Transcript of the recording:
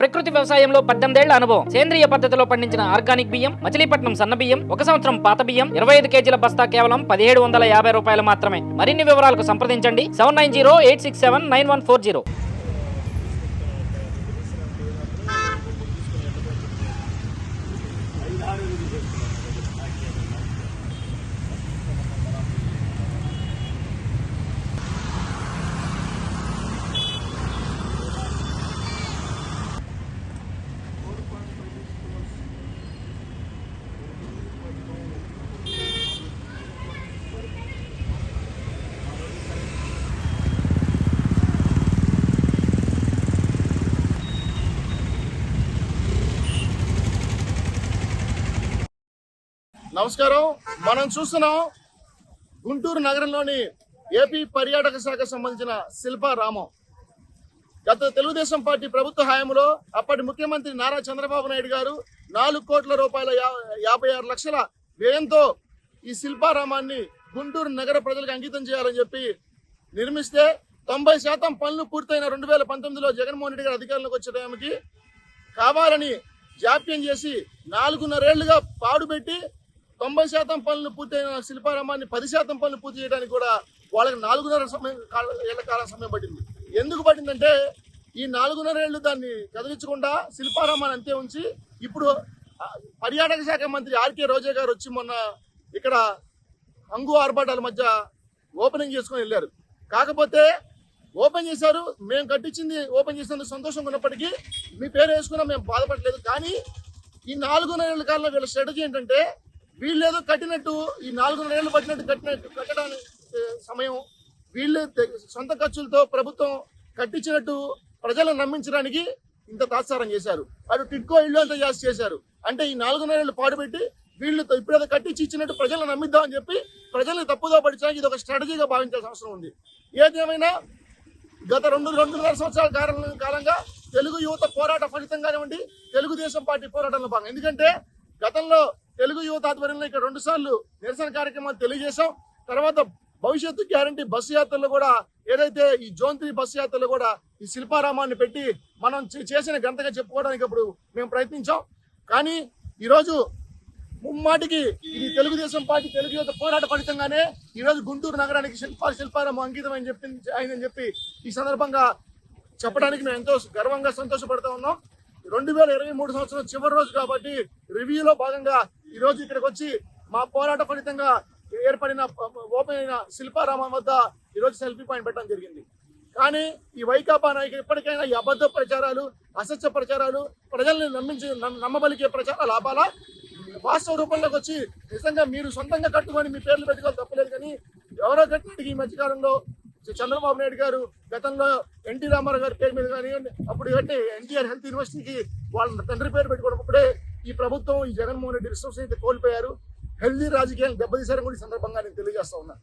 ప్రకృతి వ్యవసాయంలో 18 ఏళ్ల అనుభవం. సేంద్రియ పద్ధతిలో పండించిన ఆర్గానిక్ బియ్యం, మచిలీపట్నం సన్న బియ్యం, 1 సంవత్సరం పాత బియ్యం, 25 కేజీల బస్తా కేవలం 1750 రూపాయలు మాత్రమే. మరిన్ని వివరాలకు సంప్రదించండి 7908679140. నమస్కారం. మనం చూస్తున్నాం గుంటూరు నగరంలోని ఏపీ పర్యాటక శాఖకు సంబంధించిన శిల్పారామం. గత తెలుగుదేశం పార్టీ ప్రభుత్వ హయాంలో అప్పటి ముఖ్యమంత్రి నారా చంద్రబాబు నాయుడు గారు 4 కోట్ల రూపాయల 56 లక్షల వ్యయంతో ఈ శిల్పారామాన్ని గుంటూరు నగర ప్రజలకు అంకితం చేయాలని చెప్పి నిర్మిస్తే 90% పనులు పూర్తయిన 2019లో జగన్మోహన్ రెడ్డి గారు అధికారంలోకి వచ్చే టైంకి కావాలని జాప్యం చేసి 4.5 ఏళ్లుగా పాడుపెట్టి 90% పనులు పూర్తయిన శిల్పారామాన్ని 10% పనులు పూర్తి చేయడానికి కూడా వాళ్ళకి 4.5 ఏళ్ల కాలం సమయం పట్టింది. ఎందుకు పట్టిందంటే ఈ 4.5 ఏళ్లు దాన్ని కదిలించకుండా శిల్పారామాన్ని అంతే ఉంచి ఇప్పుడు పర్యాటక శాఖ మంత్రి ఆర్కే రోజా గారు వచ్చి మొన్న ఇక్కడ హంగు ఆర్భాటాల మధ్య ఓపెనింగ్ చేసుకుని వెళ్ళారు. కాకపోతే ఓపెన్ చేశారు, మేము కట్టించింది ఓపెన్ చేసినందుకు సంతోషంగా ఉన్నప్పటికీ మీ పేరు వేసుకున్నా మేము బాధపడలేదు. కానీ ఈ 4.5 ఏళ్ల కాలంలో వీళ్ళ స్ట్రాటజీ ఏంటంటే వీళ్ళేదో కట్టినట్టు ఈ 4.5 ఏళ్ళు పట్టినట్టు కట్టడానికి సమయం వీళ్ళు సొంత ఖర్చులతో ప్రభుత్వం కట్టించినట్టు ప్రజలను నమ్మించడానికి ఇంత తాత్సారం చేశారు. అటు టిడ్కో ఇల్లు అంతా చేశారు. అంటే ఈ 4.5 ఏళ్ళు పాడుపెట్టి వీళ్ళు ఇప్పుడేదో కట్టించి ఇచ్చినట్టు ప్రజలను నమ్మిద్దామని చెప్పి ప్రజల్ని తప్పుదో పడించడానికి ఇది ఒక స్ట్రాటజీగా భావించాల్సిన అవసరం ఉంది. ఏదేమైనా గత 2.5 సంవత్సరాల కాలంగా తెలుగు యువత పోరాట ఫలితంగానే తెలుగుదేశం పార్టీ పోరాటంలో భాగం. ఎందుకంటే గతంలో తెలుగు యువత ఆధ్వర్యంలో ఇక్కడ 2 సార్లు నిరసన కార్యక్రమాలు తెలియజేశాం. తర్వాత భవిష్యత్తు గ్యారంటీ బస్సు యాత్రలో కూడా ఏదైతే ఈ జోన్ 3 బస్సు యాత్రలో కూడా ఈ శిల్పారామాన్ని పెట్టి మనం చేసిన గంటగా చెప్పుకోవడానికి అప్పుడు మేము ప్రయత్నించాం. కానీ ఈరోజు ముమ్మాటికి ఇది తెలుగుదేశం పార్టీ తెలుగు యువత పోరాట ఫలితంగానే ఈరోజు గుంటూరు నగరానికి శిల్పారామం అంకితం అని అయిందని చెప్పి ఈ సందర్భంగా చెప్పడానికి మేము ఎంతో గర్వంగా సంతోషపడుతూ ఉన్నాం. 2023 సంవత్సరం చివరి రోజు కాబట్టి రివ్యూలో భాగంగా ఈ రోజు ఇక్కడికి వచ్చి మా పోరాట ఫలితంగా ఏర్పడిన ఓపెన్ అయిన శిల్పారామం వద్ద ఈరోజు సెల్ఫీ పాయింట్ పెట్టడం జరిగింది. కానీ ఈ వైకాపా నాయకులు ఇప్పటికైనా ఈ అబద్ధ ప్రచారాలు, అసత్య ప్రచారాలు, ప్రజల్ని నమ్మబలికే ప్రచారాలు ఆపాలా. వాస్తవ రూపంలోకి వచ్చి నిజంగా మీరు సొంతంగా కట్టుకొని మీ పేర్లు పెట్టుకోవాలి తప్పలేదు. కానీ ఎవరో కట్టినట్టు ఈ మధ్యకాలంలో చంద్రబాబు నాయుడు గారు గతంలో ఎన్టీ రామారావు గారి పేరు మీద కానివ్వండి, అప్పుడు కట్టి ఎన్టీఆర్ హెల్త్ యూనివర్సిటీకి వాళ్ళ తండ్రి పేరు పెట్టుకున్నప్పుడే ఈ ప్రభుత్వం ఈ జగన్మోహన్ రెడ్డి విశ్వసనీయత కోల్పోయారు. హెల్తీ రాజకీయాలను దెబ్బతీశారని కూడా ఈ సందర్భంగా నేను తెలియజేస్తా ఉన్నా.